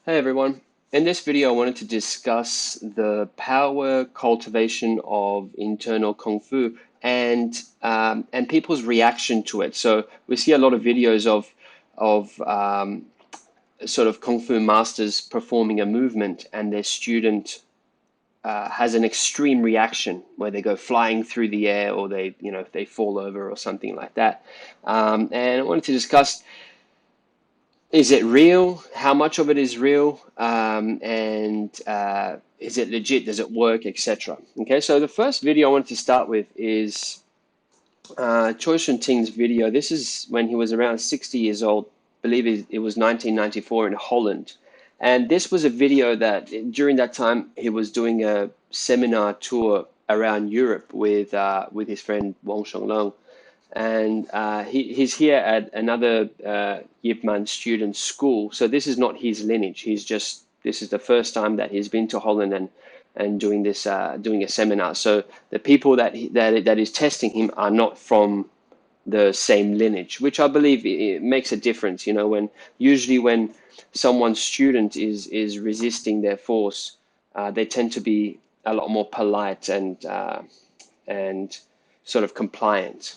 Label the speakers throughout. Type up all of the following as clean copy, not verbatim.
Speaker 1: Hey everyone. In this video, I wanted to discuss the power cultivation of internal Kung Fu and people's reaction to it. So we see a lot of videos of sort of Kung Fu masters performing a movement, and their student has an extreme reaction where they go flying through the air, or they fall over or something like that. And I wanted to discuss, is it real? How much of it is real? And is it legit? Does it work, etc.? Okay, so the first video I wanted to start with is Chu Shong Tin's video. This is when he was around 60 years old. I believe it was 1994 in Holland. And this was a video that during that time he was doing a seminar tour around Europe with his friend Wong Shong Long. And he's here at another Yip Man student school. So this is not his lineage. This is the first time that he's been to Holland and doing this doing a seminar. So the people that is testing him are not from the same lineage, which I believe it makes a difference. You know, when someone's student is resisting their force, they tend to be a lot more polite and sort of compliant.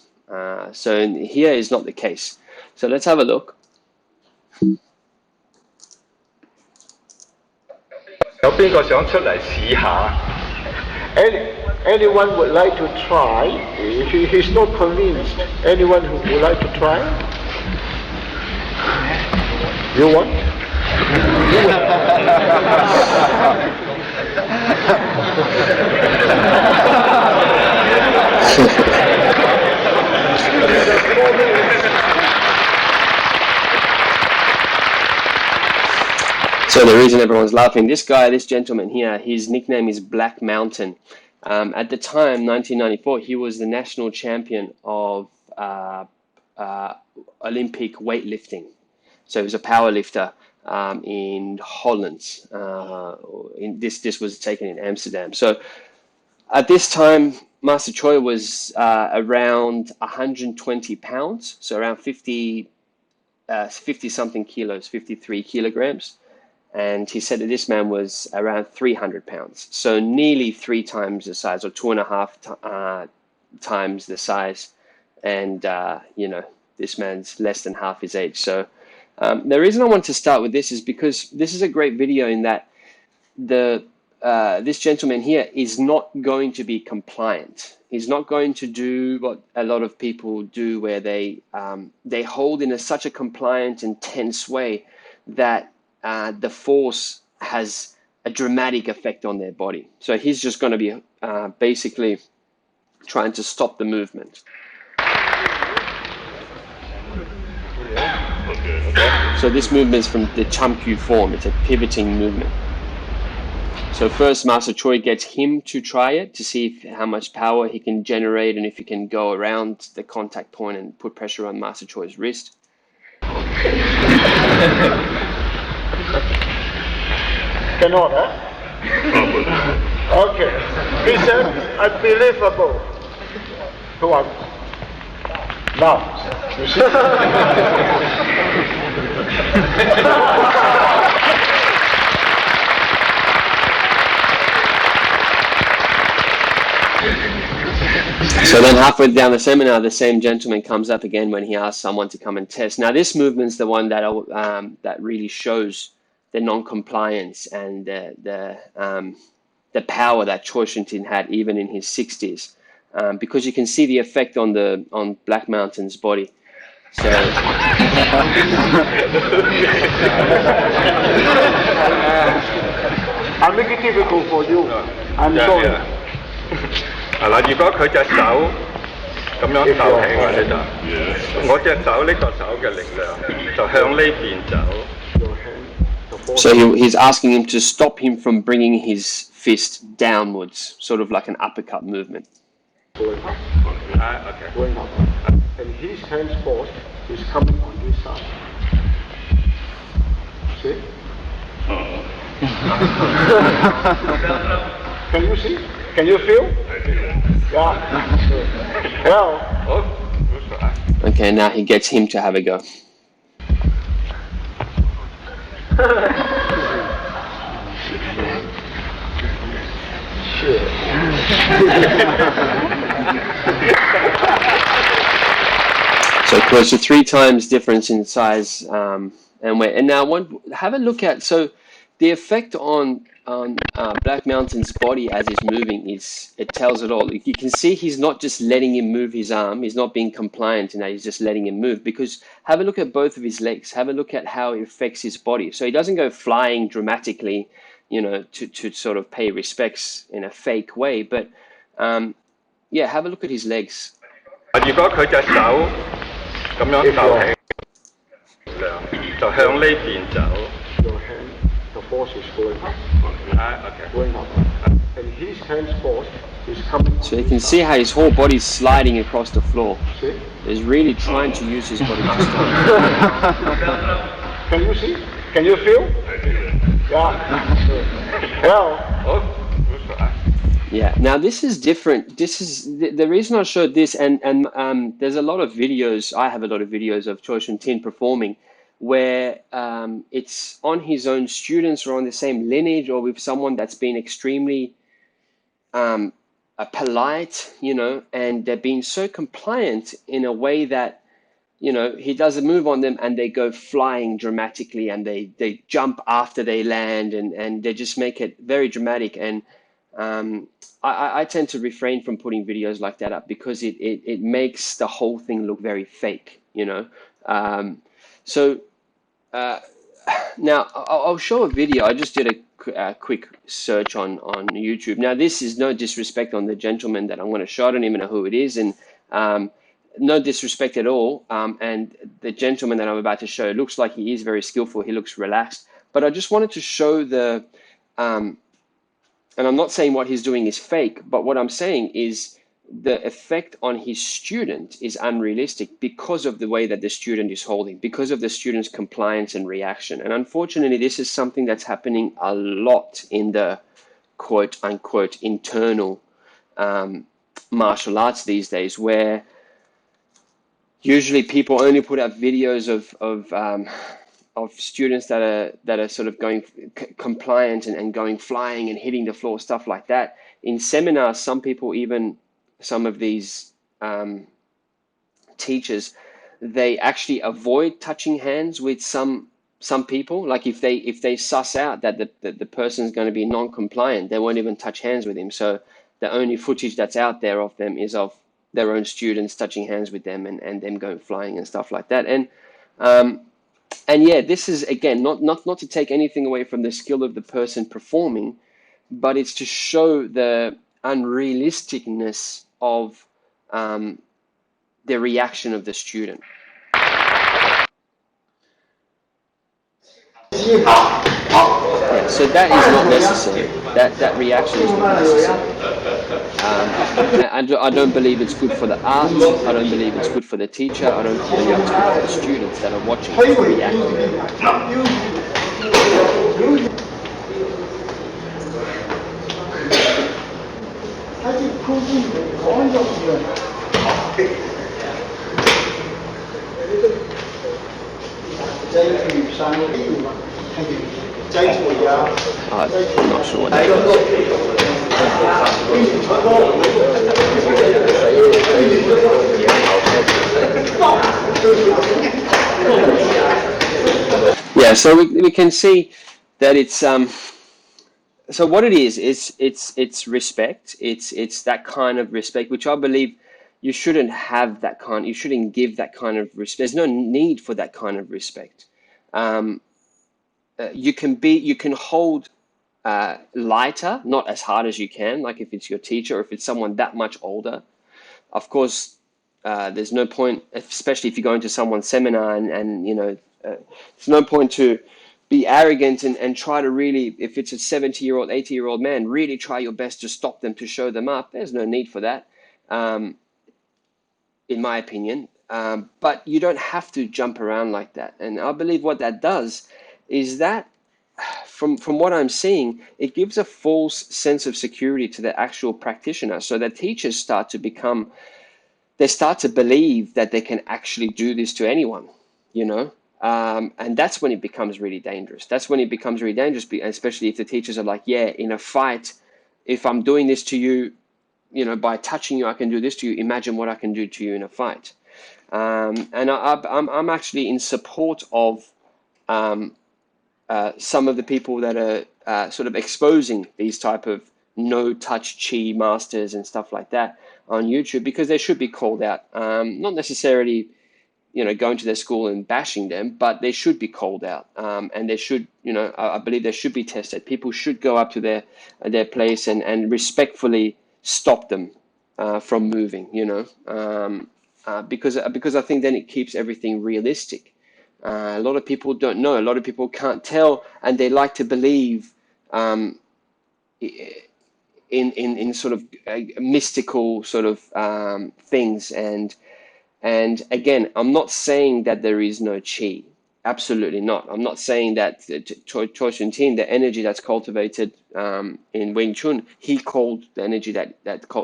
Speaker 1: So here is not the case. So let's have a look.
Speaker 2: Anyone would like to try? He's not convinced. Anyone who would like to try? You want?
Speaker 1: So the reason everyone's laughing, this gentleman here, his nickname is Black Mountain. At the time, 1994, he was the national champion of Olympic weightlifting. So he was a power lifter in Holland. This was taken in Amsterdam. So at this time, Master Choi was around 120 pounds, so around 50 something kilos, 53 kilograms. And he said that this man was around 300 pounds, so nearly 3 times the size, or 2.5 times the size. And this man's less than half his age. So the reason I want to start with this is because this is a great video in that this gentleman here is not going to be compliant. He's not going to do what a lot of people do, where they hold in such a compliant and tense way that the force has a dramatic effect on their body. So he's just going to be basically trying to stop the movement. So this movement is from the Chamkyu form. It's a pivoting movement. So first, Master Choi gets him to try it to see how much power he can generate and if he can go around the contact point and put pressure on Master Choi's wrist.
Speaker 2: Cannot, huh? Okay. He said, unbelievable. Go on. Now, you see?
Speaker 1: So then halfway down the seminar, the same gentleman comes up again when he asks someone to come and test. Now this movement's the one that that really shows the non-compliance and the power that Chu Shong Tin had even in his 60s, because you can see the effect on Black Mountain's body. So
Speaker 2: I make it difficult for you. I'm sorry.
Speaker 3: 嗱，如果佢隻手咁樣扣起我呢度，我隻手呢個手嘅力量就向呢邊走。
Speaker 1: So he's asking him to stop him from bringing his fist downwards, sort of like an uppercut movement.
Speaker 2: Going up. And his hand force is coming on this side. See? Can you see? Can you feel? Yeah. Well.
Speaker 1: Okay, now he gets him to have a go. So close to 3 times difference in size and weight. And now have a look at, so the effect on Black Mountain's body as he's moving it tells it all. You can see he's not just letting him move his arm. He's not being compliant in that he's just letting him move, because have a look at both of his legs. Have a look at how it affects his body. So he doesn't go flying dramatically, to sort of pay respects in a fake way. But yeah, have a look at his legs.
Speaker 3: 如果佢隻手咁樣就起力量，就向呢邊走。
Speaker 2: Your hand, the force is going up.
Speaker 3: Okay.
Speaker 2: Going up. And his hand's force is coming.
Speaker 1: So you can see how his whole body's sliding across the floor.
Speaker 2: See?
Speaker 1: He's really trying to use his body to stop.
Speaker 2: Can you see? Can you feel? Yeah. Well.
Speaker 1: Yeah. Now this is different. This is the reason I showed this, and there's a lot of videos. I have a lot of videos of Chu Shong Tin performing, where it's on his own students or on the same lineage or with someone that's been extremely polite, and they're being so compliant in a way that, he does a move on them and they go flying dramatically, and they jump after they land, and they just make it very dramatic. And I tend to refrain from putting videos like that up, because it makes the whole thing look very fake, So now I'll show a video. I just did a quick search on YouTube. Now this is no disrespect on the gentleman that I'm going to show. I don't even know who it is, and no disrespect at all. And the gentleman that I'm about to show looks like he is very skillful. He looks relaxed. But I just wanted to show and I'm not saying what he's doing is fake, but what I'm saying is the effect on his student is unrealistic because of the way that the student is holding, because of the student's compliance and reaction. And unfortunately, this is something that's happening a lot in the quote unquote internal martial arts these days, where usually people only put out videos of students that are sort of going compliant and going flying and hitting the floor, stuff like that. In seminars, some of these teachers, they actually avoid touching hands with some people. Like if they suss out that the person is going to be non-compliant, they won't even touch hands with him. So the only footage that's out there of them is of their own students touching hands with them and them going flying and stuff like that. And yeah, this is, again, not to take anything away from the skill of the person performing, but it's to show the unrealisticness of the reaction of the student. Yeah, so that is not necessary. That reaction is not necessary. I don't believe it's good for the art. I don't believe it's good for the teacher. I don't believe it's good for the students that are watching it reacting. I'm not sure what that is. Yeah, so we can see that it's so what it is it's respect. It's that kind of respect, which I believe you shouldn't have that kind. You shouldn't give that kind of respect. There's no need for that kind of respect. You can hold lighter, not as hard as you can, like if it's your teacher or if it's someone that much older. Of course, there's no point, especially if you go into someone's seminar and there's no point to be arrogant and try to really, if it's a 70-year-old, 80-year-old man, really try your best to stop them, to show them up. There's no need for that, in my opinion. But you don't have to jump around like that. And I believe what that does is that, from what I'm seeing, it gives a false sense of security to the actual practitioner. So that teachers start to believe that they can actually do this to anyone, and that's when it becomes really dangerous. That's when it becomes really dangerous, especially if the teachers are like, yeah, in a fight, if I'm doing this to you, by touching you, I can do this to you. Imagine what I can do to you in a fight. And I'm actually in support of some of the people that are sort of exposing these type of no-touch chi masters and stuff like that on YouTube, because they should be called out. Not necessarily, going to their school and bashing them, but they should be called out. And they should, I believe they should be tested. People should go up to their place and respectfully stop them from moving, because I think then it keeps everything realistic. A lot of people don't know. A lot of people can't tell, and they like to believe in sort of mystical sort of things. And again, I'm not saying that there is no chi. Absolutely not. I'm not saying that Chu Shong Tin, the energy that's cultivated in Wing Chun, he called the energy that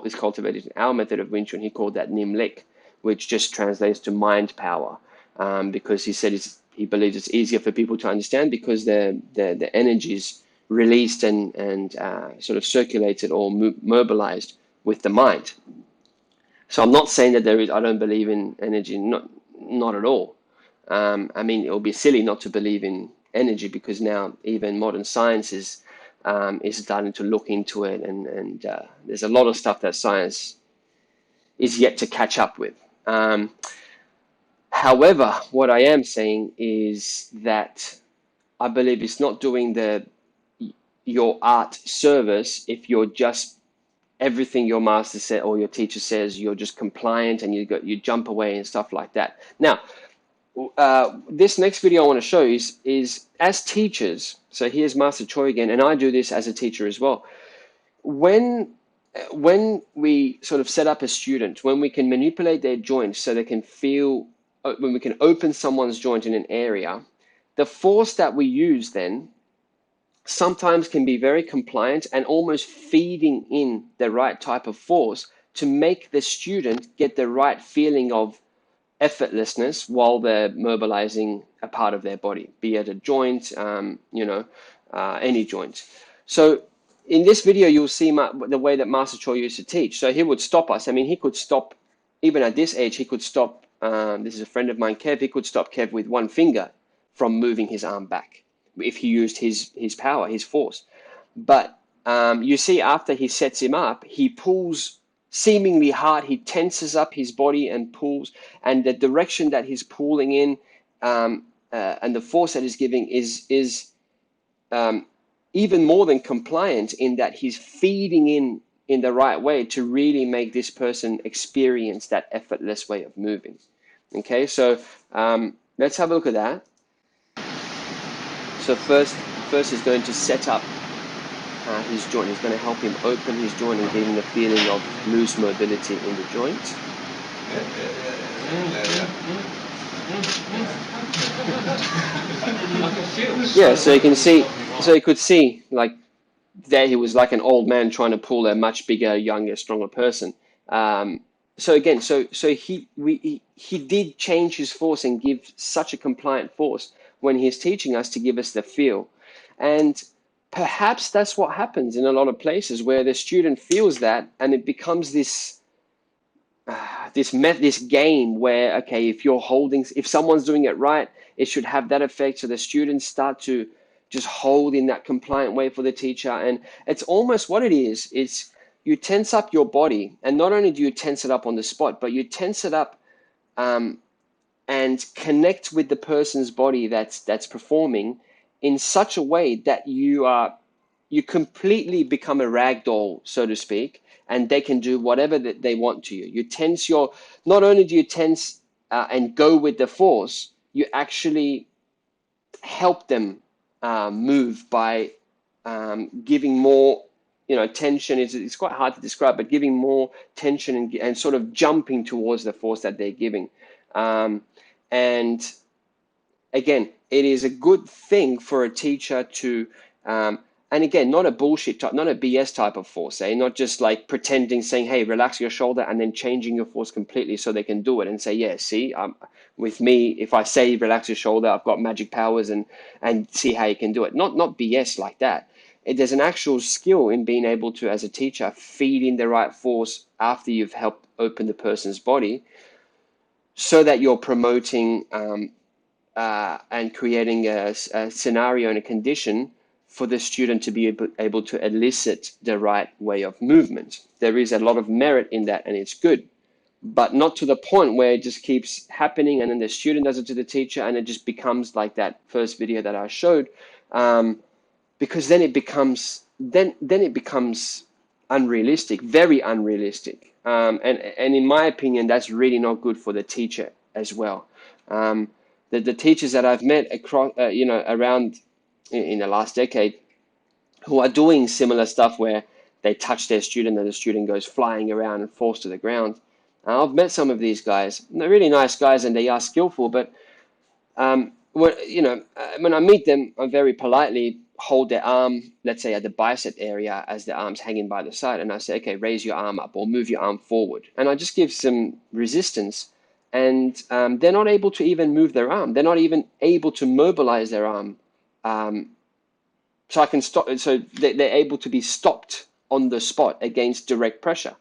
Speaker 1: is cultivated in our method of Wing Chun, he called that Nim Lek, which just translates to mind power, because he said he believes it's easier for people to understand because the energy is released and sort of circulated or mobilized with the mind. So I'm not saying that there is. I don't believe in energy. Not at all. I mean, it would be silly not to believe in energy, because now even modern science is starting to look into it, and there's a lot of stuff that science is yet to catch up with. However, what I am saying is that I believe it's not doing your art service if you're just everything your master said or your teacher says, you're just compliant and you jump away and stuff like that. Now, this next video I want to show is as teachers. So here's Master Choi again, and I do this as a teacher as well. When we sort of set up a student, when we can manipulate their joints so they can feel, when we can open someone's joint in an area, the force that we use then sometimes can be very compliant and almost feeding in the right type of force to make the student get the right feeling of effortlessness while they're mobilizing a part of their body, be it a joint, any joint. So in this video, you'll see the way that Master Choi used to teach. So he would stop us. I mean, he could stop, even at this age, he could stop, this is a friend of mine, Kev, he could stop Kev with one finger from moving his arm back if he used his power, his force. But you see, after he sets him up, he pulls seemingly hard. He tenses up his body and pulls, and the direction that he's pulling in, and the force that he's giving is even more than compliant, in that he's feeding in the right way to really make this person experience that effortless way of moving. Okay, so let's have a look at that. So first he's going to set up his joint. He's going to help him open his joint and give him the feeling of loose mobility in the joint. Yeah, so you can see, so you could see, like, there he was like an old man trying to pull a much bigger, younger, stronger person. So again, so he did change his force and give such a compliant force when he's teaching us to give us the feel. And perhaps that's what happens in a lot of places, where the student feels that, and it becomes this game where, okay, if someone's doing it right, it should have that effect. So the students start to just hold in that compliant way for the teacher. And it's almost what it is. It's, you tense up your body, and not only do you tense it up on the spot, but you tense it up and connect with the person's body that's performing in such a way that you completely become a rag doll, so to speak, and they can do whatever that they want to you. You tense not only do you tense and go with the force, you actually help them move by giving more, tension. It's quite hard to describe, but giving more tension and sort of jumping towards the force that they're giving. And again, it is a good thing for a teacher to, and again, not a bullshit type, not a BS type of force, not just like pretending, saying, hey, relax your shoulder, and then changing your force completely so they can do it and say, yeah, see, with me, if I say relax your shoulder, I've got magic powers, and see how you can do it. Not BS like that. there's an actual skill in being able to, as a teacher, feed in the right force after you've helped open the person's body, so that you're promoting and creating a scenario and a condition for the student to be able to elicit the right way of movement. There is a lot of merit in that, and it's good, but not to the point where it just keeps happening and then the student does it to the teacher and it just becomes like that first video that I showed, because then it becomes unrealistic, very unrealistic, and in my opinion, that's really not good for the teacher as well. The teachers that I've met across, around in the last decade, who are doing similar stuff where they touch their student and the student goes flying around and falls to the ground. I've met some of these guys. They're really nice guys and they are skillful, but when I meet them, I very politely hold their arm, let's say at the bicep area, as the arm's hanging by the side, and I say, okay, raise your arm up or move your arm forward, and I just give some resistance, and they're not able to even move their arm. They're not even able to mobilize their arm. So I can stop. So they're able to be stopped on the spot against direct pressure.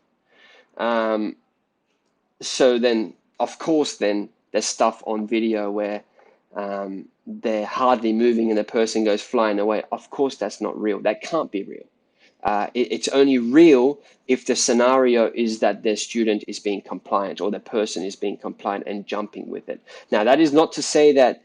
Speaker 1: So then, of course, then there's stuff on video where they're hardly moving and the person goes flying away. Of course, that's not real. That can't be real. It's only real if the scenario is that the student is being compliant or the person is being compliant and jumping with it. Now, that is not to say that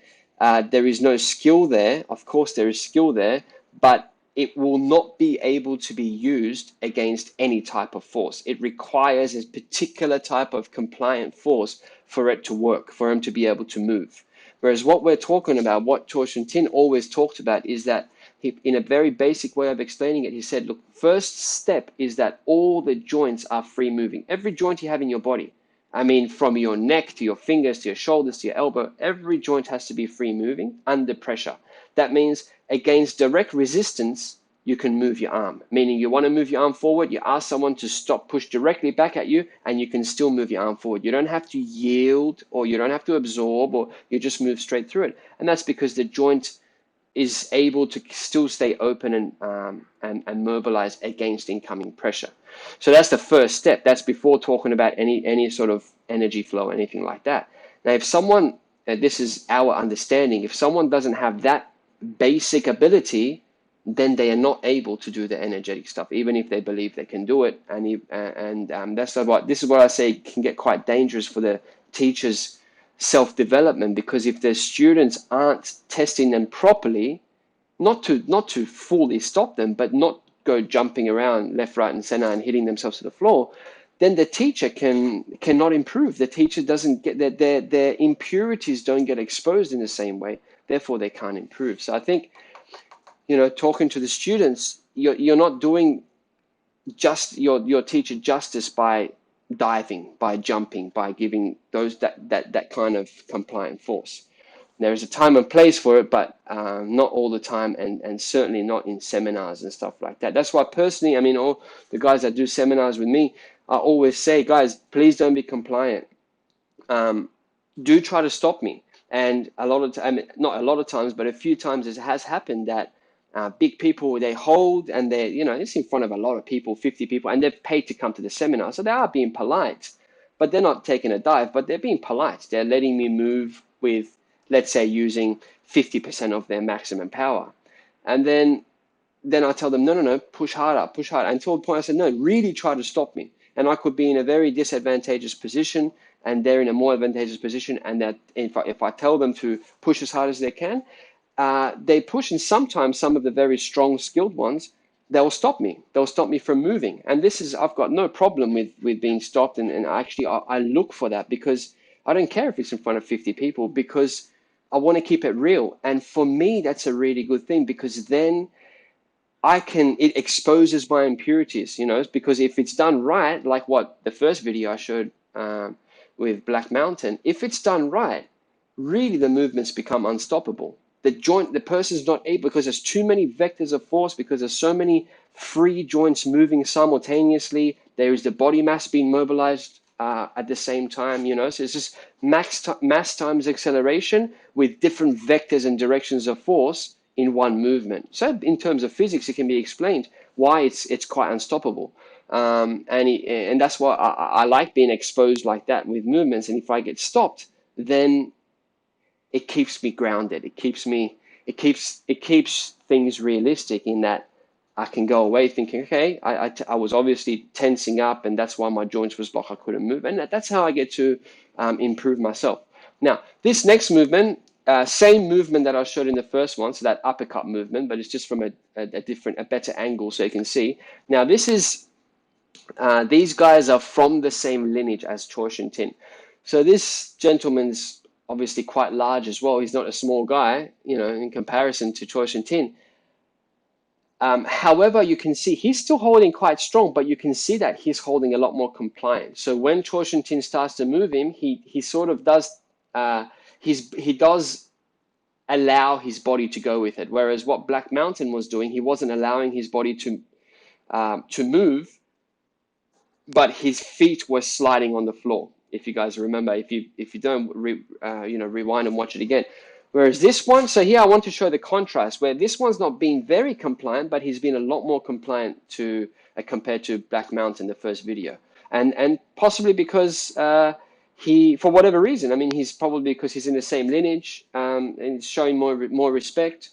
Speaker 1: there is no skill there. Of course, there is skill there, but it will not be able to be used against any type of force. It requires a particular type of compliant force for it to work, for him to be able to move. Whereas what we're talking about, what Chu Shong Tin always talked about, is that he, in a very basic way of explaining it, he said, look, first step is that all the joints are free moving. Every joint you have in your body, I mean, from your neck to your fingers to your shoulders to your elbow, every joint has to be free moving under pressure. That means against direct resistance, you can move your arm. Meaning you want to move your arm forward, you ask someone to stop, push directly back at you, and you can still move your arm forward. You don't have to yield, or you don't have to absorb, or you just move straight through it. And that's because the joint is able to still stay open and mobilize against incoming pressure. So that's the first step. That's before talking about any sort of energy flow, anything like that. Now, if someone, this is our understanding, if someone doesn't have that basic ability, then they are not able to do the energetic stuff, even if they believe they can do it. And that's what this is what I say can get quite dangerous for the teachers' self-development, because if the students aren't testing them properly, not to fully stop them, but not go jumping around left, right, and center and hitting themselves to the floor, then the teacher cannot improve. The teacher doesn't get their impurities don't get exposed in the same way. Therefore, they can't improve. So I think, talking to the students, you're not doing just your teacher justice by diving, by jumping, by giving those that kind of compliant force. There is a time and place for it, but not all the time, and certainly not in seminars and stuff like that. That's why personally, I mean, all the guys that do seminars with me, I always say, guys, please don't be compliant. Do try to stop me. And not a lot of times, but a few times it has happened that big people, they hold and it's in front of a lot of people, 50 people, and they've paid to come to the seminar. So they are being polite, but they're not taking a dive, but they're being polite. They're letting me move with, let's say, using 50% of their maximum power. And then I tell them, no, push harder, push harder. Until the point I said, no, really try to stop me. And I could be in a very disadvantageous position, and they're in a more advantageous position. And that if I tell them to push as hard as they can, they push, and sometimes some of the very strong, skilled ones, they'll stop me. They'll stop me from moving. And I've got no problem with being stopped. And actually, I look for that, because I don't care if it's in front of 50 people, because I want to keep it real. And for me, that's a really good thing, because then it exposes my impurities, because if it's done right, like what the first video I showed with Black Mountain, if it's done right, really the movements become unstoppable. The person's not able, because there's too many vectors of force, because there's so many free joints moving simultaneously. There is the body mass being mobilized at the same time, so it's just mass times acceleration with different vectors and directions of force in one movement. So in terms of physics, it can be explained why it's quite unstoppable. And that's why I like being exposed like that with movements. And if I get stopped, then it keeps me grounded. It keeps things realistic in that I can go away thinking, okay, I was obviously tensing up, and that's why my joints was blocked. I couldn't move, and that's how I get to improve myself. Now, this next movement, same movement that I showed in the first one, so that uppercut movement, but it's just from a better angle, so you can see. Now, this is these guys are from the same lineage as Chu Shong Tin. So this gentleman's obviously quite large as well. He's not a small guy, in comparison to Chu Shong Tin. However, you can see he's still holding quite strong, but you can see that he's holding a lot more compliant. So when Chu Shong Tin starts to move him, he sort of does he does allow his body to go with it. Whereas what Black Mountain was doing, he wasn't allowing his body to move, but his feet were sliding on the floor. If you guys remember, if you don't rewind and watch it again. Whereas this one, so here I want to show the contrast where this one's not being very compliant, but he's been a lot more compliant compared to Black Mountain, the first video, and possibly because he, for whatever reason, I mean, he's probably because he's in the same lineage, and showing more respect,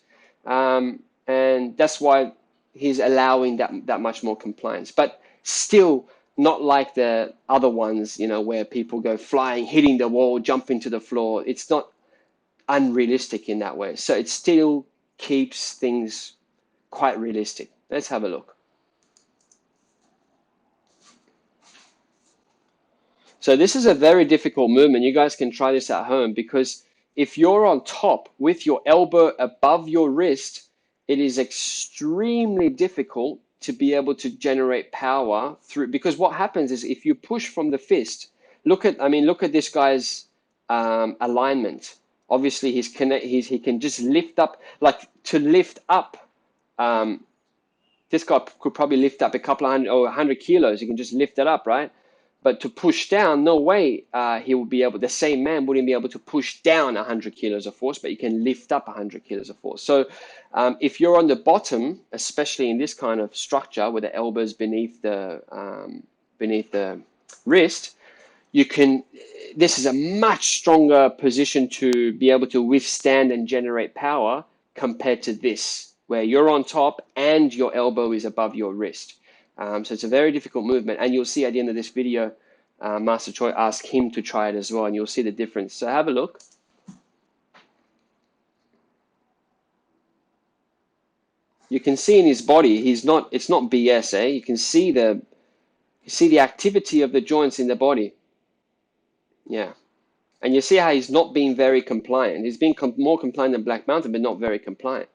Speaker 1: and that's why he's allowing that much more compliance, but still not like the other ones, where people go flying, hitting the wall, jumping to the floor. It's not unrealistic in that way. So it still keeps things quite realistic. Let's have a look. So this is a very difficult movement. You guys can try this at home, because if you're on top with your elbow above your wrist, it is extremely difficult to be able to generate power through, because what happens is if you push from the fist, look at this guy's alignment. Obviously he can just lift up, like to lift up, this guy could probably lift up a couple of hundred or 100 kilos. He can just lift it up, right? But to push down, no way he will be able, the same man wouldn't be able to push down 100 kilos of force, but you can lift up 100 kilos of force. So if you're on the bottom, especially in this kind of structure where the elbow's beneath the wrist, this is a much stronger position to be able to withstand and generate power compared to this, where you're on top and your elbow is above your wrist. So it's a very difficult movement, and you'll see at the end of this video, Master Choi asked him to try it as well, and you'll see the difference. So have a look. You can see in his body, it's not BS, eh? You can see the activity of the joints in the body. Yeah. And you see how he's not being very compliant. He's being more compliant than Black Mountain, but not very compliant.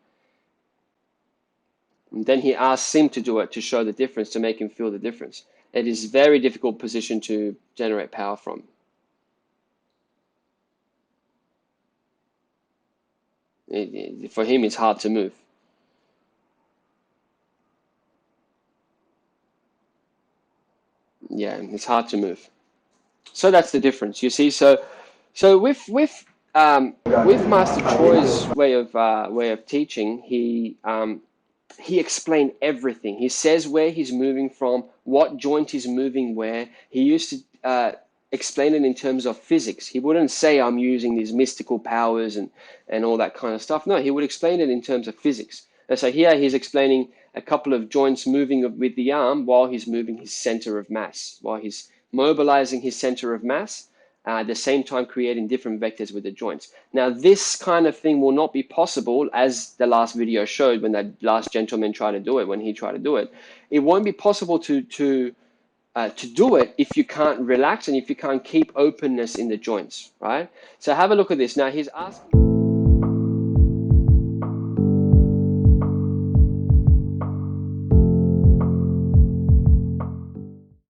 Speaker 1: And then he asks him to do it to show the difference, to make him feel the difference. It is a very difficult position to generate power from. For him, it's hard to move. Yeah, it's hard to move. So that's the difference, you see. So with Master Choi's way of teaching, he explained everything. He says where he's moving from, what joint he's moving where. He used to explain it in terms of physics. He wouldn't say I'm using these mystical powers and all that kind of stuff. No, he would explain it in terms of physics. And so here he's explaining a couple of joints moving with the arm while he's moving his center of mass, while he's mobilizing his center of mass, at the same time creating different vectors with the joints. Now, this kind of thing will not be possible, as the last video showed when that last gentleman tried to do it, when he tried to do it. It won't be possible to do it if you can't relax and if you can't keep openness in the joints, right? So have a look at this. Now, he's asking...